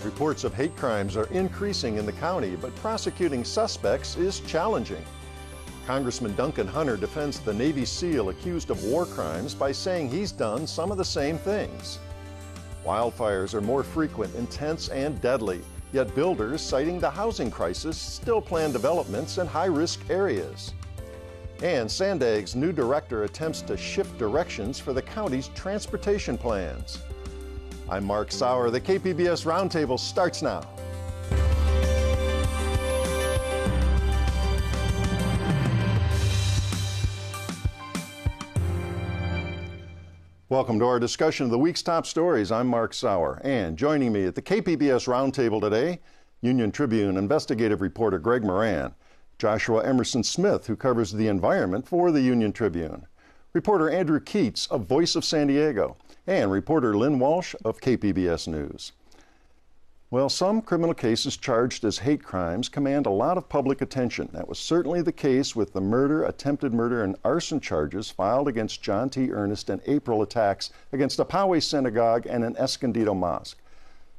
Reports of hate crimes are increasing in the county, but prosecuting suspects is challenging. Congressman Duncan Hunter defends the Navy SEAL accused of war crimes by saying he's done some of the same things. Wildfires are more frequent, intense, and deadly, yet builders, citing the housing crisis, still plan developments in high-risk areas. And SANDAG's new director attempts to shift directions for the county's transportation plans. I'm Mark Sauer. The KPBS Roundtable starts now. Welcome to our discussion of the week's top stories. I'm Mark Sauer, and joining me at the KPBS Roundtable today, Union Tribune investigative reporter Greg Moran, Joshua Emerson Smith, who covers the environment for the Union Tribune, reporter Andrew Keats of Voice of San Diego, and reporter Lynn Walsh of KPBS News. Well, some criminal cases charged as hate crimes command a lot of public attention. That was certainly the case with the murder, attempted murder, and arson charges filed against John T. Ernest and April attacks against a Poway synagogue and an Escondido mosque.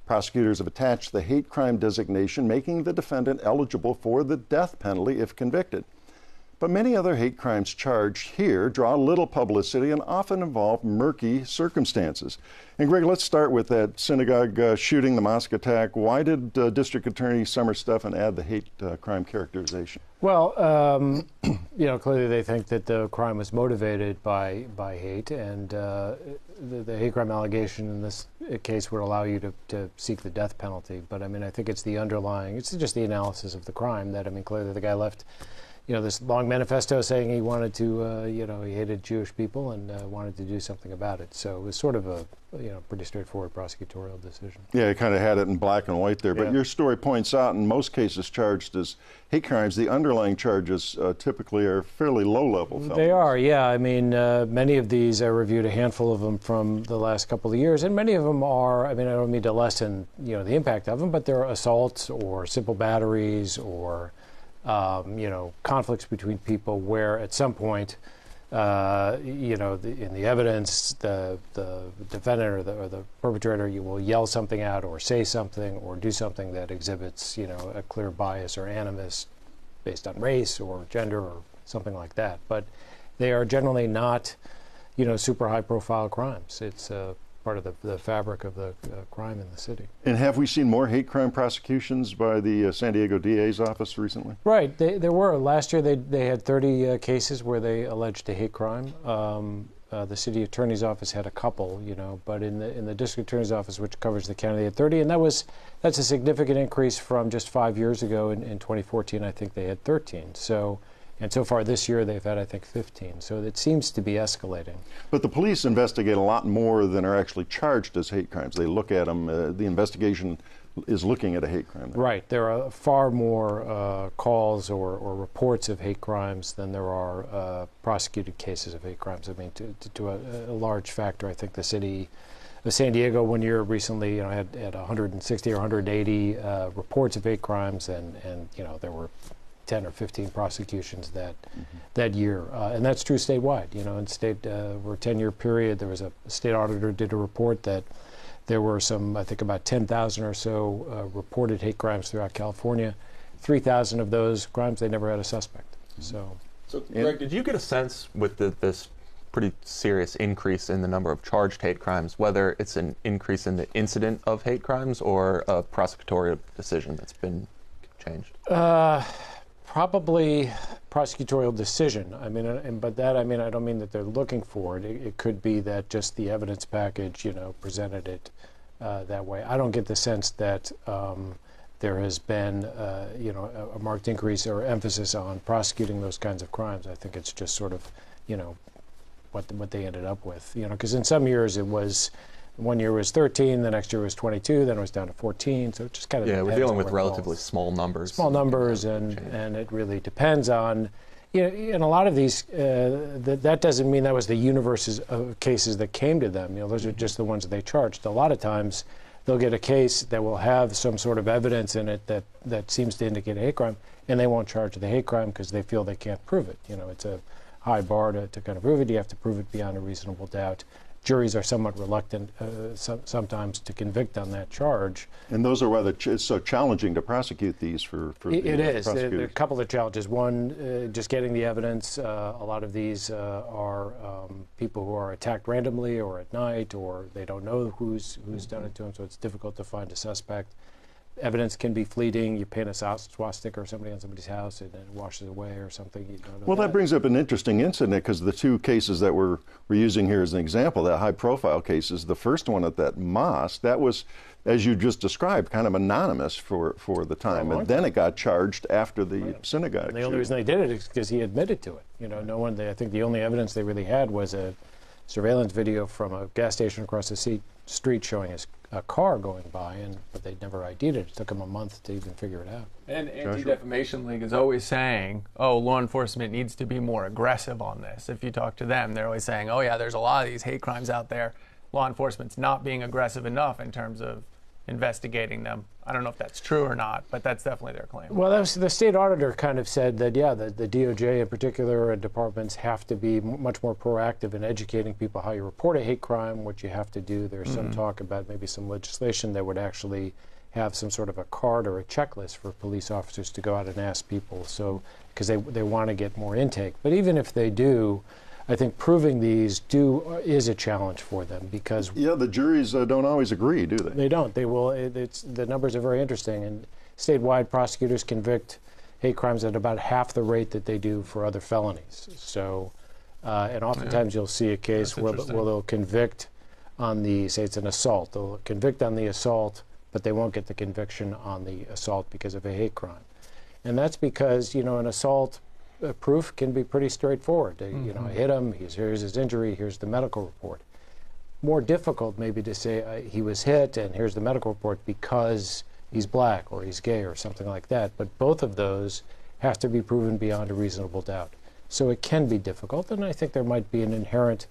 Prosecutors have attached the hate crime designation, making the defendant eligible for the death penalty if convicted. But many other hate crimes charged here draw little publicity and often involve murky circumstances. And Greg, let's start with that synagogue shooting, the mosque attack. Why did District Attorney Summer Stephan add the hate crime characterization? Well, clearly they think that the crime was motivated by hate, and the hate crime allegation in this case would allow you to seek the death penalty. But I mean, I think it's the underlying, it's just the analysis of the crime that, I mean, clearly the guy left this long manifesto saying he wanted to, he hated Jewish people and wanted to do something about it. So it was sort of a, pretty straightforward prosecutorial decision. Yeah, you kind of had it in black and white there. But your story points out in most cases charged as hate crimes, the underlying charges typically are fairly low-level felonies. They are, yeah. I mean, many of these, I reviewed a handful of them from the last couple of years, and many of them are, I mean, I don't mean to lessen, the impact of them, but they're assaults or simple batteries or conflicts between people where at some point, in the evidence, the defendant or the perpetrator, you will yell something out or say something or do something that exhibits, a clear bias or animus based on race or gender or something like that. But they are generally not, super high-profile crimes. It's part of the fabric of the crime in the city. And have we seen more hate crime prosecutions by the San Diego DA's office recently? Right. There were. Last year they had 30 cases where they alleged a hate crime. The city attorney's office had a couple, but in the district attorney's office, which covers the county, they had 30, and that's a significant increase from just 5 years ago. In 2014, I think they had 13. And so far this year, they've had, I think, 15. So it seems to be escalating. But the police investigate a lot more than are actually charged as hate crimes. They look at them. The investigation is looking at a hate crime. Right. There are far more calls or reports of hate crimes than there are prosecuted cases of hate crimes. I mean, to a large factor, I think the city of San Diego 1 year recently had 160 or 180 reports of hate crimes, and there were 10 or 15 prosecutions that year. And that's true statewide. In state, over a 10-year period, there was a state auditor did a report that there were some, I think about 10,000 or so reported hate crimes throughout California. 3,000 of those crimes, they never had a suspect. So Greg, did you get a sense with this pretty serious increase in the number of charged hate crimes, whether it's an increase in the incident of hate crimes or a prosecutorial decision that's been changed? Probably prosecutorial decision. I mean, but that, I mean, I don't mean that they're looking for it. It could be that just the evidence package, presented it that way. I don't get the sense that there has been, a marked increase or emphasis on prosecuting those kinds of crimes. I think it's just sort of, what they ended up with. Because in some years it was, 1 year was 13, the next year was 22, then it was down to 14. So it just kind of we're dealing with relatively small numbers. Small numbers, and it really depends on, in a lot of these, that doesn't mean that was the universe of cases that came to them. Those are just the ones that they charged. A lot of times they'll get a case that will have some sort of evidence in it that seems to indicate a hate crime, and they won't charge the hate crime because they feel they can't prove it. It's a high bar to kind of prove it. You have to prove it beyond a reasonable doubt. juries are somewhat reluctant sometimes to convict on that charge. And those are why it's so challenging to prosecute these for It is. There are a prosecutors. couple of challenges. One, just getting the evidence. A lot of these are people who are attacked randomly or at night, or they don't know who's done it to them, so it's difficult to find a suspect. Evidence can be fleeting. You paint a swastika or somebody on somebody's house and it washes away or something. You don't know Well, that brings up an interesting incident, because the two cases that we're using here as an example, that high-profile cases, the first one at that mosque, that was, as you just described, kind of anonymous for the time, and then it got charged after the synagogue. And the only reason they did it is because he admitted to it. You know, no one. I think the only evidence they really had was a surveillance video from a gas station across the street showing a car going by, but they'd never ID'd it. It took them a month to even figure it out. And Anti-Defamation League is always saying, oh, law enforcement needs to be more aggressive on this. If you talk to them, they're always saying, oh yeah, there's a lot of these hate crimes out there. Law enforcement's not being aggressive enough in terms of investigating them. I don't know if that's true or not, but that's definitely their claim. Well, the state auditor kind of said that, yeah, the DOJ in particular and departments have to be much more proactive in educating people how you report a hate crime, what you have to do. There's some talk about maybe some legislation that would actually have some sort of a card or a checklist for police officers to go out and ask people, so because they want to get more intake. But even if they do, I think proving these is a challenge for them, because the juries don't always agree, do they? They don't. They will. The numbers are very interesting, and statewide prosecutors convict hate crimes at about half the rate that they do for other felonies. So, and oftentimes you'll see a case where they'll convict on say it's an assault. They'll convict on the assault, but they won't get the conviction on the assault because of a hate crime, and that's because an assault. Proof can be pretty straightforward. I hit him, here's his injury, here's the medical report. More difficult maybe to say he was hit and here's the medical report because he's black or he's gay or something like that. But both of those have to be proven beyond a reasonable doubt. So it can be difficult, and I think there might be an inherent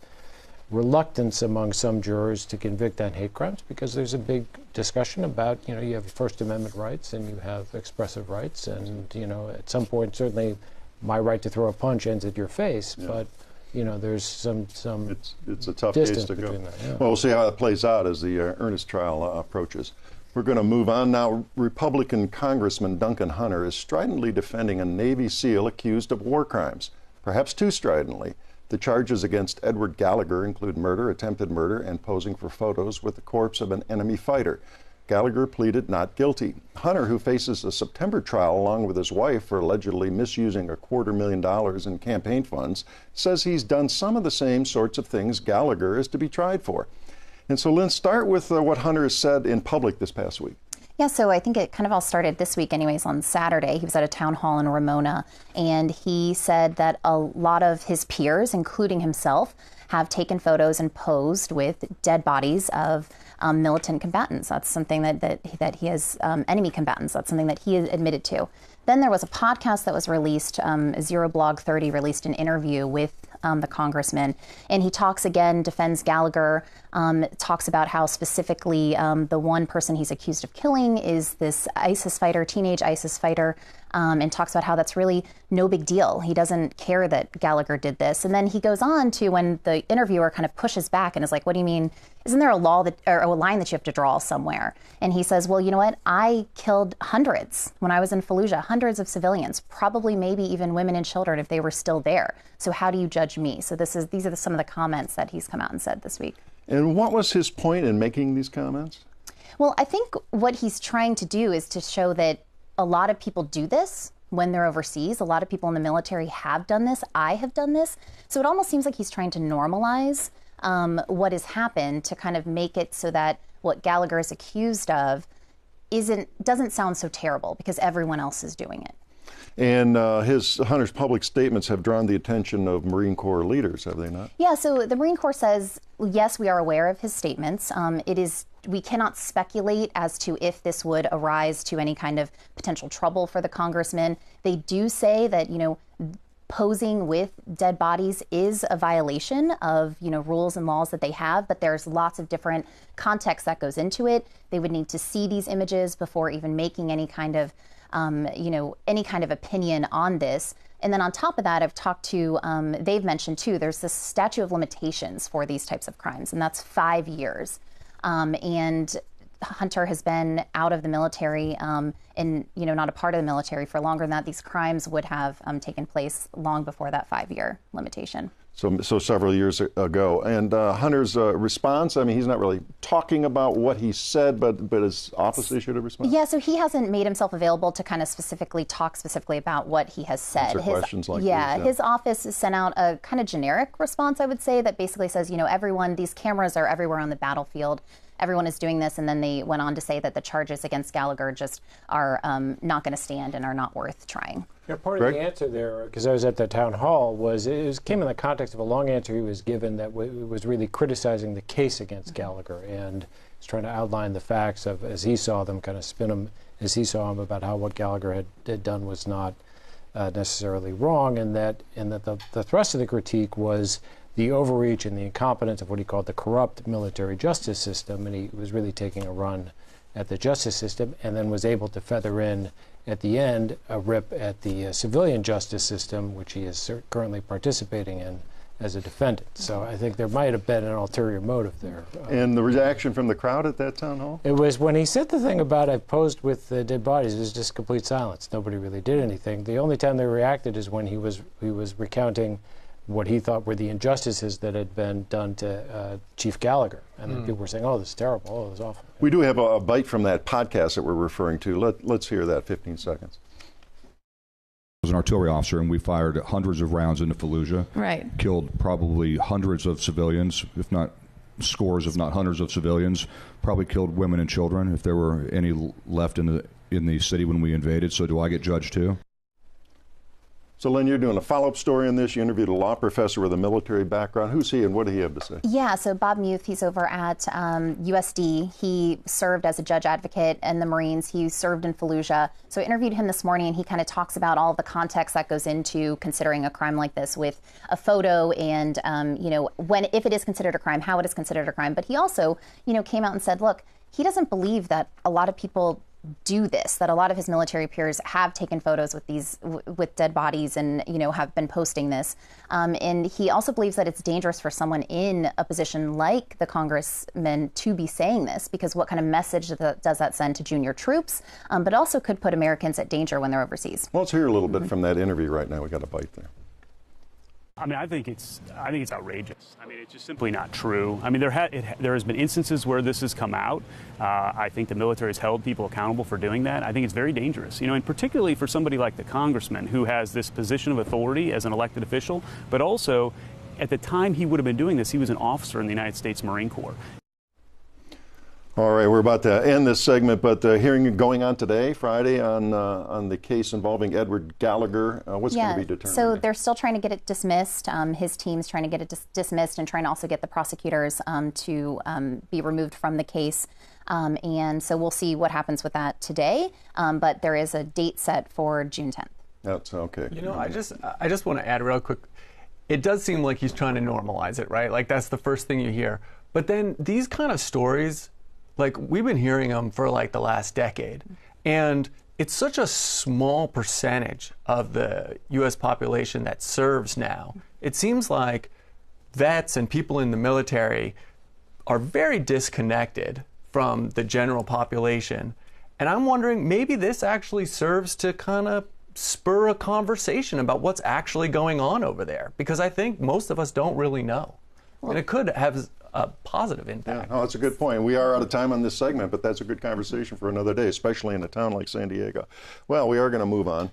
reluctance among some jurors to convict on hate crimes, because there's a big discussion about, you have First Amendment rights and you have expressive rights, and, at some point certainly my right to throw a punch ends at your face, but there's some it's a tough case to go. That, Well, we'll see how it plays out as the Ernest trial approaches. We're going to move on now. Republican Congressman Duncan Hunter is stridently defending a Navy SEAL accused of war crimes, perhaps too stridently. The charges against Edward Gallagher include murder, attempted murder, and posing for photos with the corpse of an enemy fighter. Gallagher pleaded not guilty. Hunter, who faces a September trial along with his wife for allegedly misusing $250,000 in campaign funds, says he's done some of the same sorts of things Gallagher is to be tried for. And so, Lynn, start with what Hunter has said in public this past week. Yeah, so I think it kind of all started this week anyways. On Saturday, he was at a town hall in Ramona, and he said that a lot of his peers, including himself, have taken photos and posed with dead bodies of militant combatants. That's something that he has, enemy combatants. That's something that he admitted to. Then there was a podcast that was released, Zero Blog 30 released an interview with the congressman, and he talks again, defends Gallagher, talks about how specifically the one person he's accused of killing is this ISIS fighter, teenage ISIS fighter, and talks about how that's really no big deal. He doesn't care that Gallagher did this. And then he goes on to, when the interviewer kind of pushes back and is like, what do you mean? Isn't there a law that, or a line that you have to draw somewhere? And he says, well, you know what? I killed hundreds when I was in Fallujah, hundreds of civilians, probably maybe even women and children if they were still there. So how do you judge me? So these are some of the comments that he's come out and said this week. And what was his point in making these comments? Well, I think what he's trying to do is to show that a lot of people do this when they're overseas. A lot of people in the military have done this. I have done this. So it almost seems like he's trying to normalize what has happened to kind of make it so that what Gallagher is accused of doesn't sound so terrible because everyone else is doing it. And Hunter's public statements have drawn the attention of Marine Corps leaders, have they not? Yeah, so the Marine Corps says, yes, we are aware of his statements. We cannot speculate as to if this would arise to any kind of potential trouble for the congressman. They do say that, posing with dead bodies is a violation of, rules and laws that they have, but there's lots of different context that goes into it. They would need to see these images before even making any kind of, any kind of opinion on this. And then on top of that, I've talked to, they've mentioned too, there's this statute of limitations for these types of crimes, and that's 5 years. And Hunter has been out of the military and, not a part of the military for longer than that. These crimes would have taken place long before that 5-year limitation. So several years ago. And Hunter's response, I mean, he's not really talking about what he said, but his office issued a response? Yeah, so he hasn't made himself available to kind of talk specifically about what he has said. Questions like these, his office has sent out a kind of generic response, I would say, that basically says, these cameras are everywhere on the battlefield. Everyone is doing this, and then they went on to say that the charges against Gallagher just are not going to stand and are not worth trying. Yeah, part of the answer there, because I was at the town hall, came in the context of a long answer he was given that was really criticizing the case against Gallagher, and he's trying to outline the facts of, as he saw them, kind of spin them as he saw them about how what Gallagher had done was not necessarily wrong, and that the thrust of the critique was the overreach and the incompetence of what he called the corrupt military justice system, and he was really taking a run at the justice system, and then was able to feather in at the end a rip at the civilian justice system, which he is currently participating in as a defendant. So I think there might have been an ulterior motive there. And the reaction from the crowd at that town hall? It was when he said the thing about I've posed with dead bodies, it was just complete silence. Nobody really did anything. The only time they reacted is when he was recounting what he thought were the injustices that had been done to Chief Gallagher. And then people were saying, oh, this is terrible, oh, this is awful. We do have a bite from that podcast that we're referring to. Let's hear that, 15 seconds. I was an artillery officer, and we fired hundreds of rounds into Fallujah. Right. Killed probably hundreds of civilians, if not scores, if not hundreds of civilians. Probably killed women and children, if there were any left in the city when we invaded. So do I get judged too? So, Lynn, you're doing a follow-up story on this. You interviewed a law professor with a military background. Who's he, and what did he have to say? Yeah, so Bob Muth, he's over at USD. He served as a judge advocate in the Marines. He served in Fallujah. So I interviewed him this morning, and he kind of talks about all the context that goes into considering a crime like this with a photo and, if it is considered a crime, how it is considered a crime. But he also, came out and said, look, he doesn't believe that a lot of people do this, that a lot of his military peers have taken photos with dead bodies and have been posting this, and he also believes that it's dangerous for someone in a position like the congressman to be saying this, because what kind of message does that send to junior troops, but also could put Americans at danger when they're overseas. Well, let's hear a little bit from that interview right now. We got a bite there. I mean, I think it's outrageous. I mean, it's just simply not true. I mean, there has been instances where this has come out. I think the military has held people accountable for doing that. I think it's very dangerous, and particularly for somebody like the congressman who has this position of authority as an elected official, but also at the time he would have been doing this, he was an officer in the United States Marine Corps. All right, we're about to end this segment, but the hearing going on today, Friday, on the case involving Edward Gallagher. What's going to be determined? So they're still trying to get it dismissed. His team's trying to get it dismissed and trying to also get the prosecutors to be removed from the case. And so we'll see what happens with that today. But there is a date set for June 10th. That's okay. I just want to add real quick. It does seem like he's trying to normalize it, right? Like that's the first thing you hear. But then these kind of stories, like we've been hearing them for like the last decade, and it's such a small percentage of the U.S. population that serves now. It seems like vets and people in the military are very disconnected from the general population. And I'm wondering, maybe this actually serves to kind of spur a conversation about what's actually going on over there, because I think most of us don't really know. And it could have a positive impact. Yeah, that's a good point. We are out of time on this segment, but that's a good conversation for another day, especially in a town like San Diego. Well, we are going to move on.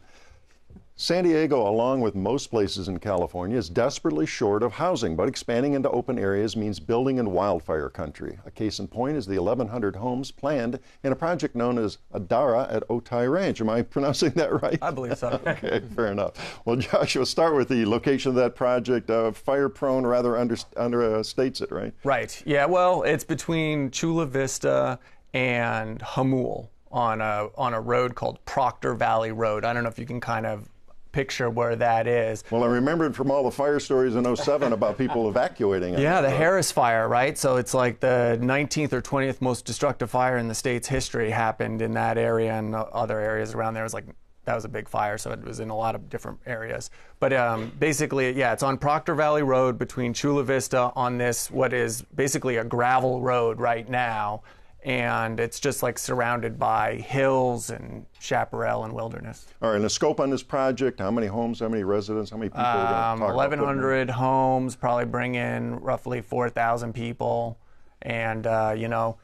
San Diego, along with most places in California, is desperately short of housing, but expanding into open areas means building in wildfire country. A case in point is the 1,100 homes planned in a project known as Adara at Otay Ranch. Am I pronouncing that right? I believe so. Okay, fair enough. Well, Joshua, start with the location of that project. Fire-prone rather understates it, right? Right. Yeah, well, it's between Chula Vista and Hamul on a road called Proctor Valley Road. I don't know if you can kind of picture where that is. Well, I remembered from all the fire stories in '07 about people evacuating. Yeah, the Harris fire, right? So it's like the 19th or 20th most destructive fire in the state's history happened in that area, and other areas around there. It was like, that was a big fire, so it was in a lot of different areas. But basically, yeah, it's on Proctor Valley Road between Chula Vista on this, what is basically a gravel road right now. And it's just like surrounded by hills and chaparral and wilderness. All right, and the scope on this project, how many homes, how many residents, how many people are going to talk 1,100 homes, probably bring in roughly 4,000 people. And, you know,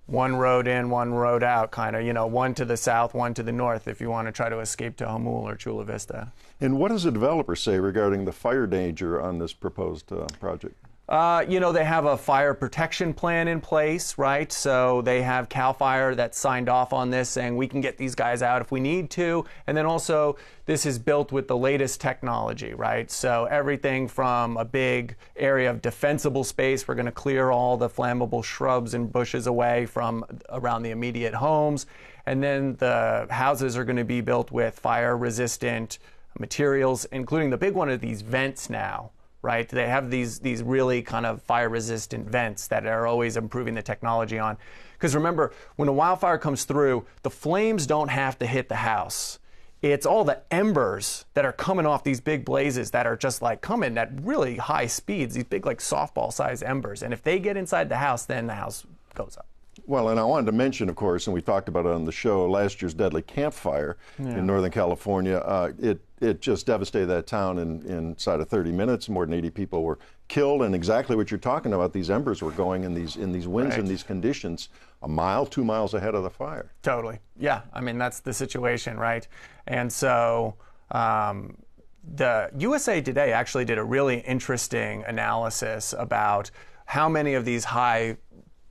one road in, one road out, kind of, you know, one to the south, one to the north if you want to try to escape to Hamul or Chula Vista. And what does the developer say regarding the fire danger on this proposed project? You know, they have a fire protection plan in place, right? So they have CAL FIRE that signed off on this saying we can get these guys out if we need to. And then also this is built with the latest technology, right? So everything from a big area of defensible space, we're going to clear all the flammable shrubs and bushes away from around the immediate homes. And then the houses are going to be built with fire resistant materials, including the big one of these vents now. Right? They have these really kind of fire-resistant vents that are always improving the technology on. Because remember, when a wildfire comes through, the flames don't have to hit the house. It's all the embers that are coming off these big blazes that are just like coming at really high speeds, these big like softball-sized embers. And if they get inside the house, then the house goes up. Well, and I wanted to mention, of course, and we talked about it on the show, last year's deadly campfire in Northern California. It just devastated that town inside of 30 minutes. More than 80 people were killed, and exactly what you're talking about. These embers were going in these winds and these conditions a mile, 2 miles ahead of the fire. Totally. Yeah. I mean, that's the situation, right? And so the USA Today actually did a really interesting analysis about how many of these high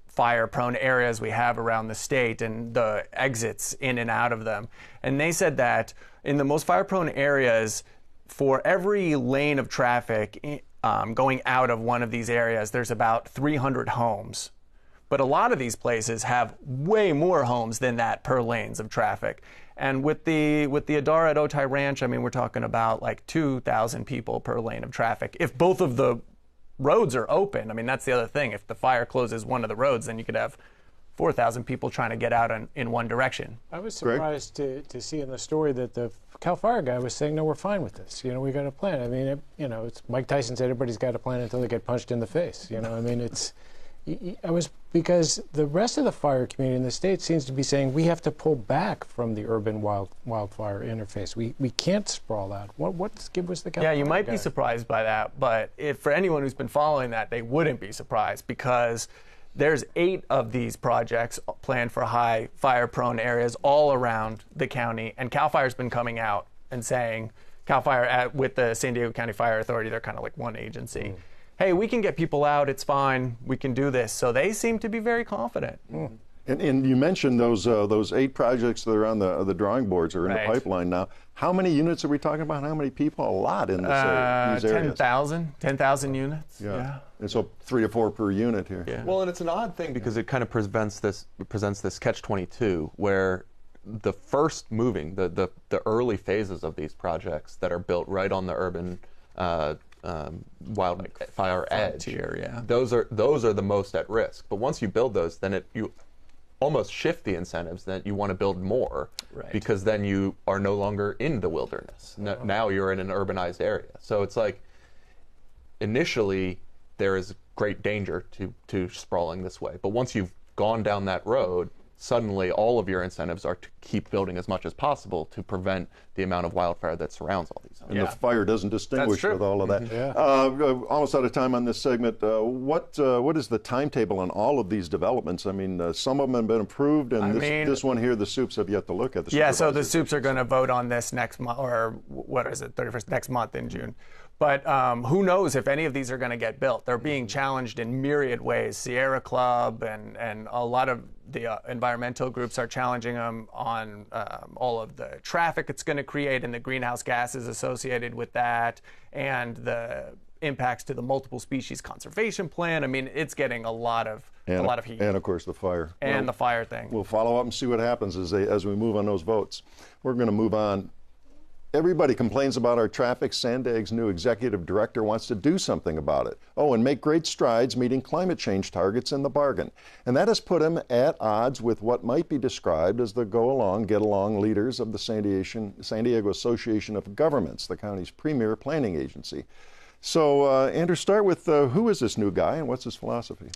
fire-prone areas we have around the state and the exits in and out of them. And they said that in the most fire-prone areas, for every lane of traffic going out of one of these areas, there's about 300 homes. But a lot of these places have way more homes than that per lanes of traffic. And with the Adara at Otay Ranch, I mean, we're talking about like 2,000 people per lane of traffic. If both of the roads are open, I mean, that's the other thing. If the fire closes one of the roads, then you could have 4,000 people trying to get out in one direction. I was surprised to see in the story that the CAL FIRE guy was saying, no, we're fine with this. You know, we got a plan. I mean, it's Mike Tyson said everybody's got a plan until they get punched in the face. You know, I mean, because the rest of the fire community in the state seems to be saying we have to pull back from the urban wildfire interface. We can't sprawl out. Give us the CAL FIRE you might guy. be surprised by that, but for anyone who's been following that, they wouldn't be surprised because there's 8 of these projects planned for high fire-prone areas all around the county, and CAL FIRE's been coming out and saying, CAL FIRE with the San Diego County Fire Authority, they're kind of like one agency. Hey, we can get people out, it's fine, we can do this. So they seem to be very confident. And you mentioned those 8 projects that are on the drawing boards or in the pipeline now. How many units are we talking about? How many people? A lot in these areas. 10,000 units. Yeah. And so 3 to 4 per unit here. Yeah. Well, and it's an odd thing because it kind of presents this catch-22 where the first moving, the early phases of these projects that are built right on the urban wildfire edge, those are the most at risk. But once you build those, then you almost shift the incentives that you want to build more, because then you are no longer in the wilderness. Now you're in an urbanized area. So it's like initially there is great danger to sprawling this way, but once you've gone down that road, suddenly all of your incentives are to keep building as much as possible to prevent the amount of wildfire that surrounds all these homes. And the fire doesn't distinguish with all of that. Almost out of time on this segment. What is the timetable on all of these developments? I mean, some of them have been approved, and this one here, the Soups have yet to look at. So the Soups are going to vote on this next month, or what is it, 31st, next month in June. But who knows if any of these are going to get built. They're being challenged in myriad ways. Sierra Club and a lot of the environmental groups are challenging them on all of the traffic it's going to create and the greenhouse gases associated with that, and the impacts to the multiple species conservation plan. I mean, it's getting a lot of heat. And of course the fire. And the fire thing. We'll follow up and see what happens as we move on those votes. We're going to move on. Everybody complains about our traffic. SANDAG's new executive director wants to do something about it. Oh, and make great strides meeting climate change targets in the bargain. And that has put him at odds with what might be described as the go-along, get-along leaders of the San Diego Association of Governments, the county's premier planning agency. So, Andrew, start with who is this new guy and what's his philosophy?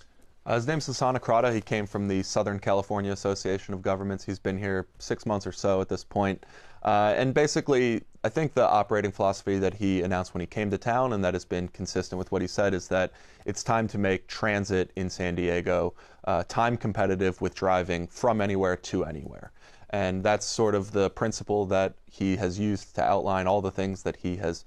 His name's Hassan Akrada. He came from the Southern California Association of Governments. He's been here 6 months or so at this point. And basically, I think the operating philosophy that he announced when he came to town, and that has been consistent with what he said, is that it's time to make transit in San Diego time competitive with driving from anywhere to anywhere. And that's sort of the principle that he has used to outline all the things that he has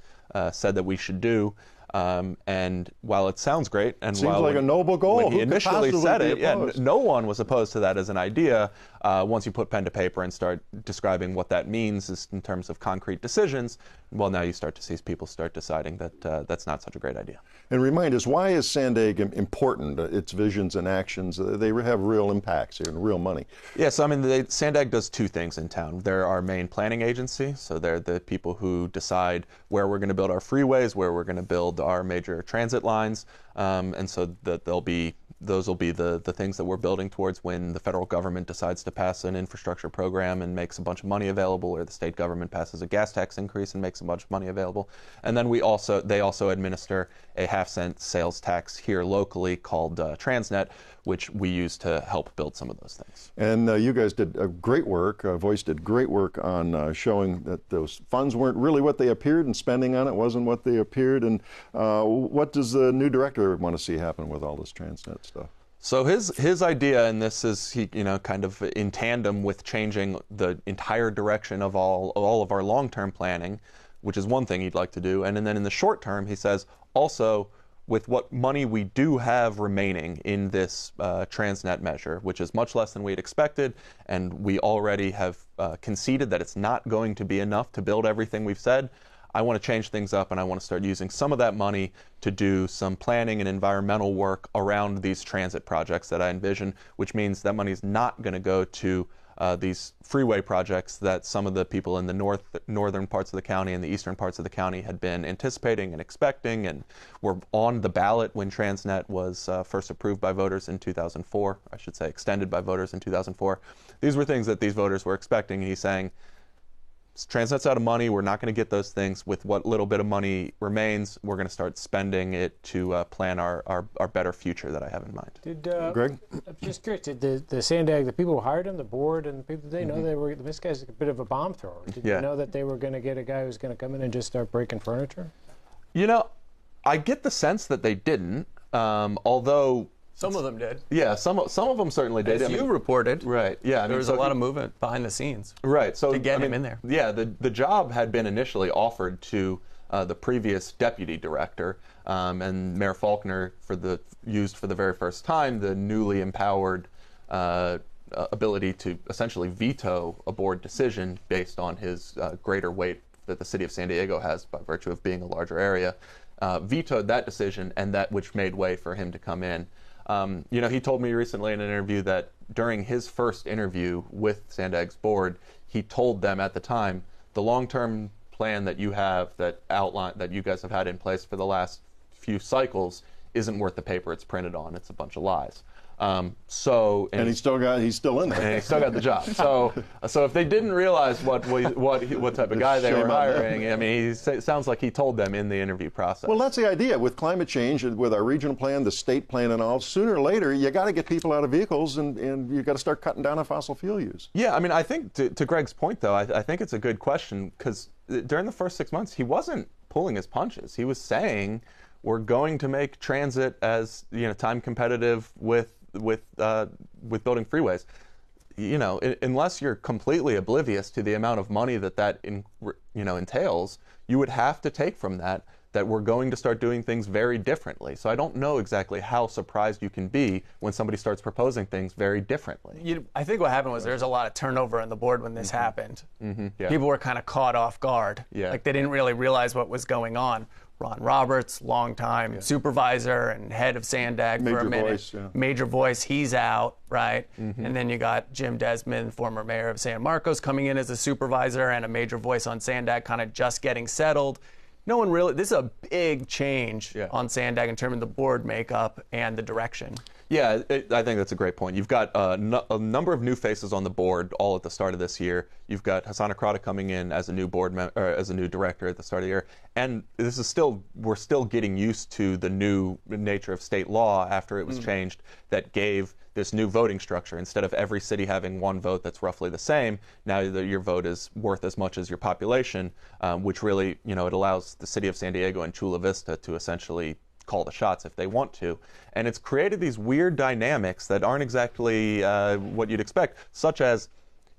said that we should do. And while it sounds great, and seems while like a noble goal, when he initially said it, no one was opposed to that as an idea. Once you put pen to paper and start describing what that means is in terms of concrete decisions, well, now you start to see people start deciding that that's not such a great idea. And remind us, why is SANDAG important? Its visions and actions, they have real impacts here and real money. Yes, I mean, SANDAG does two things in town. They're our main planning agency, so they're the people who decide where we're going to build our freeways, where we're going to build our major transit lines, and so that those will be the things that we're building towards when the federal government decides to pass an infrastructure program and makes a bunch of money available, or the state government passes a gas tax increase and makes a bunch of money available. And then they also administer a half-cent sales tax here locally called Transnet, which we use to help build some of those things. And you guys did great work, Voice did great work on showing that those funds weren't really what they appeared and spending on it wasn't what they appeared. And what does the new director want to see happen with all this Transnet stuff? So his idea, and this is kind of in tandem with changing the entire direction of all of our long-term planning, which is one thing he'd like to do. And then in the short term, he says, also, with what money we do have remaining in this Transnet measure, which is much less than we'd expected, and we already have conceded that it's not going to be enough to build everything we've said, I want to change things up, and I want to start using some of that money to do some planning and environmental work around these transit projects that I envision, which means that money is not going to go to these freeway projects that some of the people in the northern parts of the county and the eastern parts of the county had been anticipating and expecting and were on the ballot when Transnet was first approved by voters in 2004, I should say extended by voters in 2004. These were things that these voters were expecting, and he's saying, Transnet's out of money, we're not going to get those things. With what little bit of money remains, we're going to start spending it to plan our better future that I have in mind. Greg? I'm just curious, did the SANDAG, the people who hired him, the board, and the people, they know this guy's a bit of a bomb thrower. Did you know that they were going to get a guy who's going to come in and just start breaking furniture? I get the sense that they didn't, although... Some of them did. Yeah, some of them certainly did. As you reported. Right, yeah. There was a lot of movement behind the scenes. Right. So to get him in there. Yeah, the job had been initially offered to the previous deputy director, and Mayor Faulkner used for the very first time the newly empowered ability to essentially veto a board decision based on his greater weight that the city of San Diego has by virtue of being a larger area, vetoed that decision, and that which made way for him to come in. He told me recently in an interview that during his first interview with SANDAG's board, he told them at the time, the long-term plan that you have that you guys have had in place for the last few cycles isn't worth the paper it's printed on. It's a bunch of lies. And he's still in there. And he still got the job. So if they didn't realize what type of guy they were hiring, I mean, it sounds like he told them in the interview process. Well, that's the idea. With climate change, with our regional plan, the state plan and all, sooner or later, you got to get people out of vehicles and you got to start cutting down on fossil fuel use. Yeah, I mean, I think to Greg's point, though, I think it's a good question because during the first 6 months, he wasn't pulling his punches. He was saying, we're going to make transit as time competitive with building freeways. Unless you're completely oblivious to the amount of money that entails, you would have to take from that we're going to start doing things very differently. So I don't know exactly how surprised you can be when somebody starts proposing things very differently. I think what happened was there was a lot of turnover on the board when this happened. Yeah. People were kind of caught off guard. Yeah. Like they didn't really realize what was going on. Ron Roberts, longtime supervisor and head of SANDAG for a minute. Major Voice, he's out, right? And then you got Jim Desmond, former mayor of San Marcos, coming in as a supervisor and a major voice on SANDAG, kind of just getting settled. No one really, this is a big change on SANDAG in terms of the board makeup and the direction. Yeah, I think that's a great point. You've got a number of new faces on the board all at the start of this year. You've got Hassan Akrada coming in as a new as a new director at the start of the year, and this is we're still getting used to the new nature of state law after it was changed that gave this new voting structure. Instead of every city having one vote that's roughly the same, now your vote is worth as much as your population, which really, it allows the city of San Diego and Chula Vista to essentially call the shots if they want to. And it's created these weird dynamics that aren't exactly what you'd expect, such as,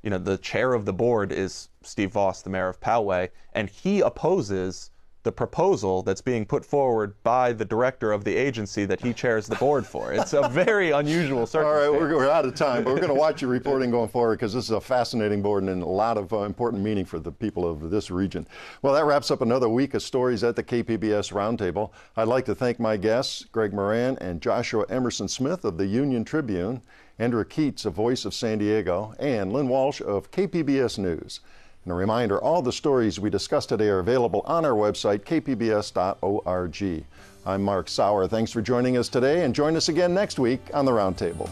the chair of the board is Steve Voss, the mayor of Poway, and he opposes the proposal that's being put forward by the director of the agency that he chairs the board for. It's a very unusual circumstance. All right, we're out of time, but we're going to watch your reporting going forward because this is a fascinating board and a lot of important meaning for the people of this region. Well, that wraps up another week of stories at the KPBS Roundtable. I'd like to thank my guests, Greg Moran and Joshua Emerson Smith of the Union Tribune, Andrew Keats, a Voice of San Diego, and Lynn Walsh of KPBS News. And a reminder, all the stories we discussed today are available on our website, kpbs.org. I'm Mark Sauer. Thanks for joining us today, and join us again next week on the Roundtable.